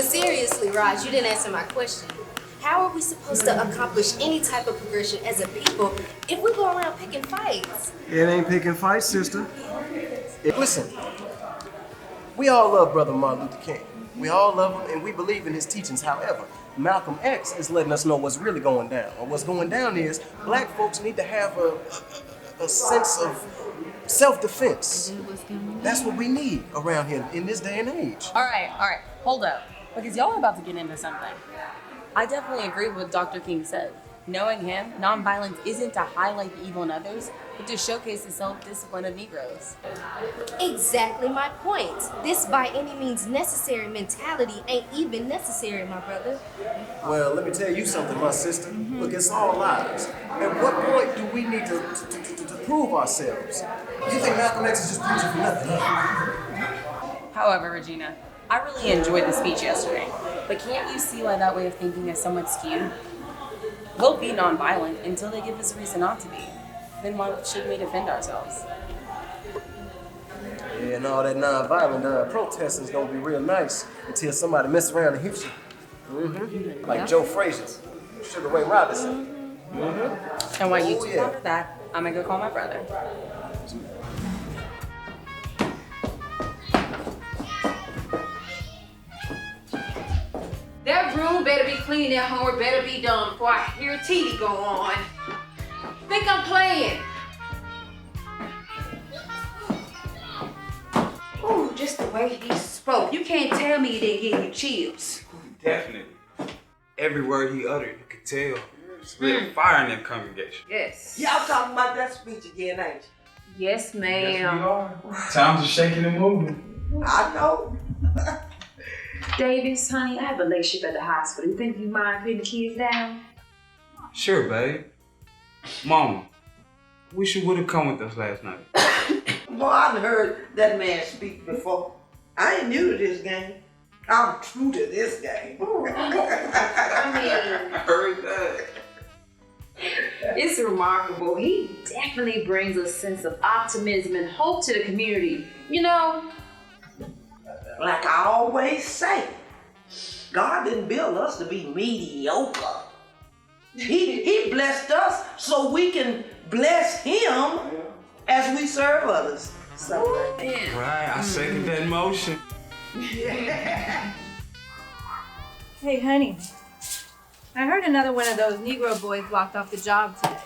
seriously, Raj, you didn't answer my question. How are we supposed to accomplish any type of progression as a people if we go around picking fights? It ain't picking fights, sister. Listen, we all love Brother Martin Luther King. We all love him and we believe in his teachings. However, Malcolm X is letting us know what's really going down. And what's going down is black folks need to have a sense of self-defense. That's what we need around here in this day and age. All right, hold up. Because y'all are about to get into something. I definitely agree with what Dr. King said. Knowing him, nonviolence isn't to highlight the evil in others, but to showcase the self-discipline of Negroes. Exactly my point. This by any means necessary mentality ain't even necessary, my brother. Well, let me tell you something, my sister. Look, it's all lies. At what point do we need to prove ourselves? You think Malcolm X is just preaching for nothing, huh? However, Regina, I really enjoyed the speech yesterday, but can't you see why that way of thinking is somewhat skewed? We'll be nonviolent until they give us a reason not to be. Then why should we defend ourselves? Yeah, and all that nonviolent protesting is gonna be real nice until somebody messes around and hits you. Mm-hmm. Like Joe Frazier's, Sugar Ray Robinson. Mm-hmm. And while you two ponder that, I'm gonna go call my brother. That room better be clean, that homework better be done before I hear TV go on. Think I'm playing. Ooh, just the way he spoke. You can't tell me he didn't give you chills. Definitely. Every word he uttered, you could tell. There's real fire in that congregation. Yes. Y'all talking about that speech again, ain't you? Yes, ma'am. Yes, we are. Times are shaking and moving. I know. Davis, honey, I have a late shift at the hospital. You think you mind putting the kids down? Sure, babe. Mama, wish you would have come with us last night. Well, I've heard that man speak before. I ain't new to this game. I'm true to this game. I heard that. It's remarkable. He definitely brings a sense of optimism and hope to the community. You know? Like I always say, God didn't build us to be mediocre. He blessed us so we can bless him as we serve others. So, Right, I second that motion. yeah. Hey, honey. I heard another one of those Negro boys walked off the job today.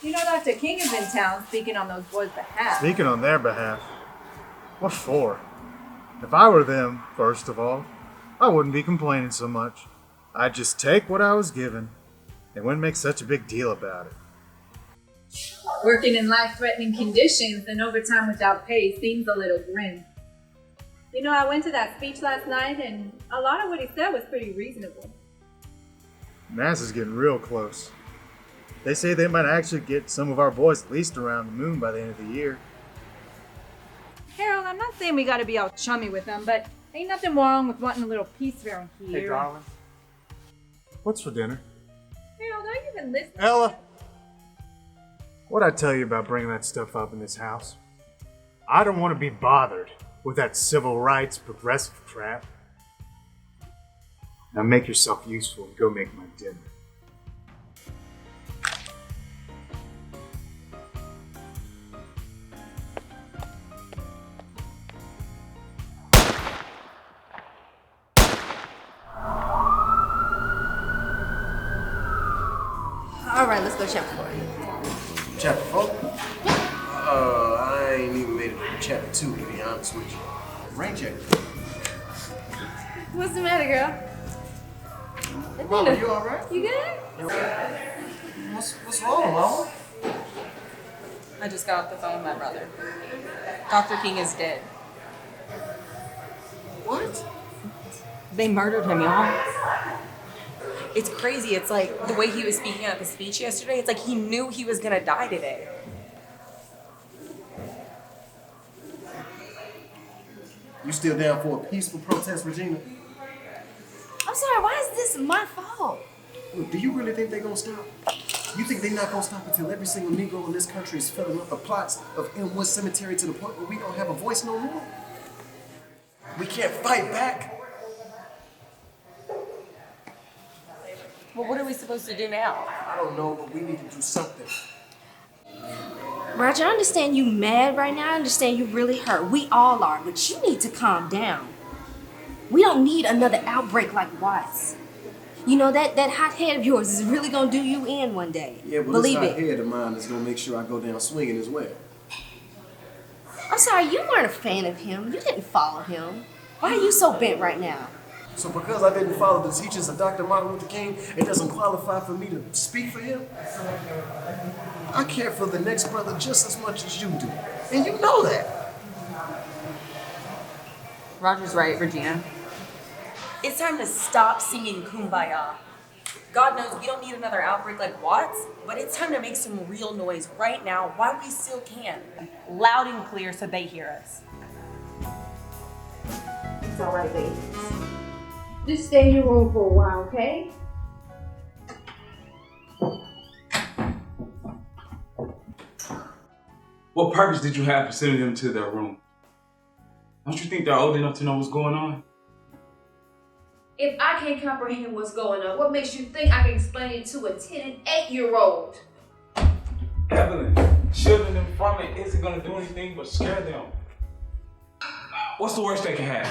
You know, Dr. King is in town speaking on those boys' behalf. Speaking on their behalf? What for? If I were them, first of all, I wouldn't be complaining so much. I'd just take what I was given and wouldn't make such a big deal about it. Working in life-threatening conditions and overtime without pay seems a little grim. You know, I went to that speech last night and a lot of what he said was pretty reasonable. NASA's getting real close. They say they might actually get some of our boys at least around the moon by the end of the year. Harold, I'm not saying we gotta be all chummy with them, but ain't nothing wrong with wanting a little peace around here. Hey, darling. What's for dinner? Harold, are you even listening? Ella! What'd I tell you about bringing that stuff up in this house? I don't want to be bothered with that civil rights progressive crap. Now make yourself useful and go make my dinner. All right, let's go chapter 4. Chapter 4? I ain't even made it to chapter 2, to be honest with you. Rain check. What's the matter, girl? Mama, you alright? You good? What's wrong, Mama? I just got off the phone with my brother. Dr. King is dead. What? They murdered him, y'all. It's crazy. It's like the way he was speaking at the speech yesterday, it's like he knew he was gonna die today. You still down for a peaceful protest, Regina? I'm sorry, why is this my fault? Look, do you really think they're gonna stop? You think they're not gonna stop until every single Negro in this country is filling up the plots of Inwood Cemetery to the point where we don't have a voice no more? We can't fight back. Well, what are we supposed to do now? I don't know, but we need to do something. Roger, I understand you mad right now. I understand you really hurt. We all are, but you need to calm down. We don't need another outbreak like Watts. You know, that hot head of yours is really gonna do you in one day. Yeah, but believe this it. hot head of mine is gonna make sure I go down swinging as well. I'm sorry, you weren't a fan of him. You didn't follow him. Why are you so bent right now? So because I didn't follow the teachings of Dr. Martin Luther King, it doesn't qualify for me to speak for him? I care for the next brother just as much as you do. And you know that. Roger's right, Regina. It's time to stop singing Kumbaya. God knows we don't need another outbreak like Watts, but it's time to make some real noise right now while we still can. Loud and clear so they hear us. It's all right, baby. Just stay in your room for a while, okay? What purpose did you have for sending them to their room? Don't you think they're old enough to know what's going on? If I can't comprehend what's going on, what makes you think I can explain it to a 10 and 8-year-old? Evelyn, shielding them from it isn't going to do anything but scare them. What's the worst they can have?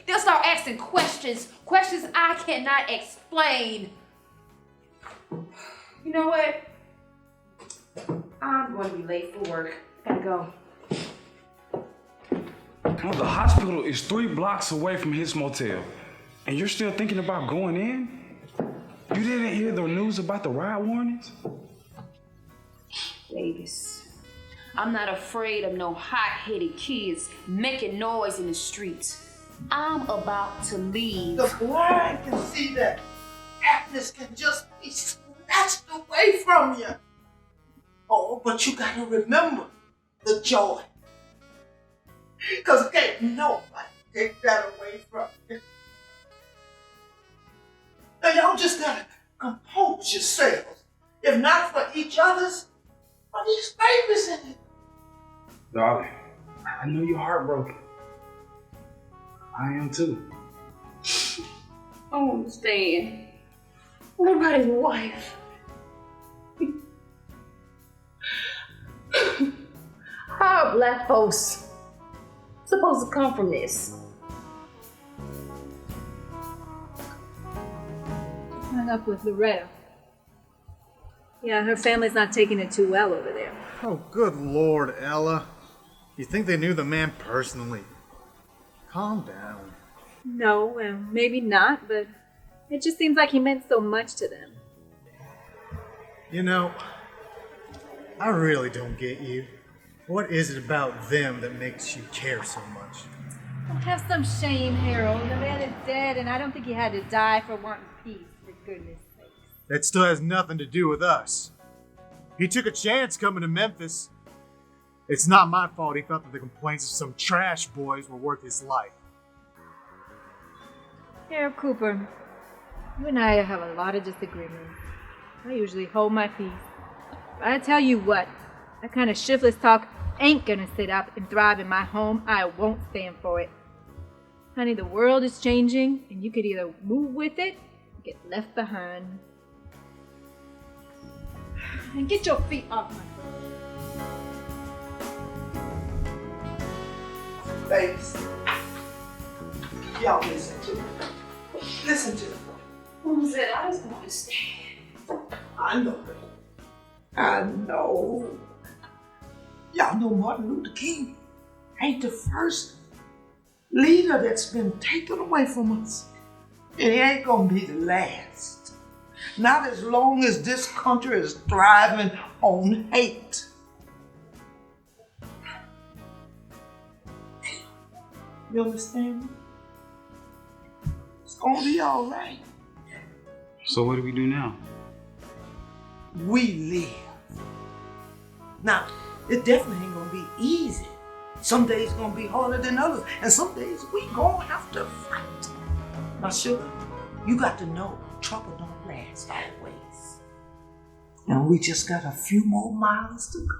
They'll start asking questions I cannot explain. You know what? I'm going to be late for work. Gotta go. Well, the hospital is 3 blocks away from his motel, and you're still thinking about going in? You didn't hear the news about the riot warnings? Davis, I'm not afraid of no hot-headed kids making noise in the streets. I'm about to leave. The blind can see that happiness can just be snatched away from you. Oh, but you gotta remember the joy. Because can't nobody take that away from you. Now y'all just gotta compose yourselves. If not for each other's, for these babies in it. Darling, I know you're heartbroken. I am too. I don't understand. What about his wife? How are black folks supposed to come from this? Hung up with Loretta. Yeah, her family's not taking it too well over there. Oh, good Lord, Ella. You think they knew the man personally? Calm down. No, well, maybe not, but it just seems like he meant so much to them. You know, I really don't get you. What is it about them that makes you care so much? Have some shame, Harold. The man is dead, and I don't think he had to die for wanting peace, for goodness sake. That still has nothing to do with us. He took a chance coming to Memphis. It's not my fault he thought that the complaints of some trash boys were worth his life. Harold Cooper, you and I have a lot of disagreements. I usually hold my peace. But I tell you what, that kind of shiftless talk ain't gonna sit up and thrive in my home. I won't stand for it. Honey, the world is changing, and you could either move with it or get left behind. And get your feet off my foot. Babies, y'all listen to me. Listen to me. Who said I just don't understand? I know. I know. Y'all know Martin Luther King ain't the first leader that's been taken away from us. And he ain't gonna be the last. Not as long as this country is thriving on hate. You understand me? It's gonna be all right. So what do we do now? We live. Now, it definitely ain't gonna be easy. Some days gonna be harder than others, and some days we gonna have to fight. Now, sugar, you got to know trouble don't last always. And we just got a few more miles to go.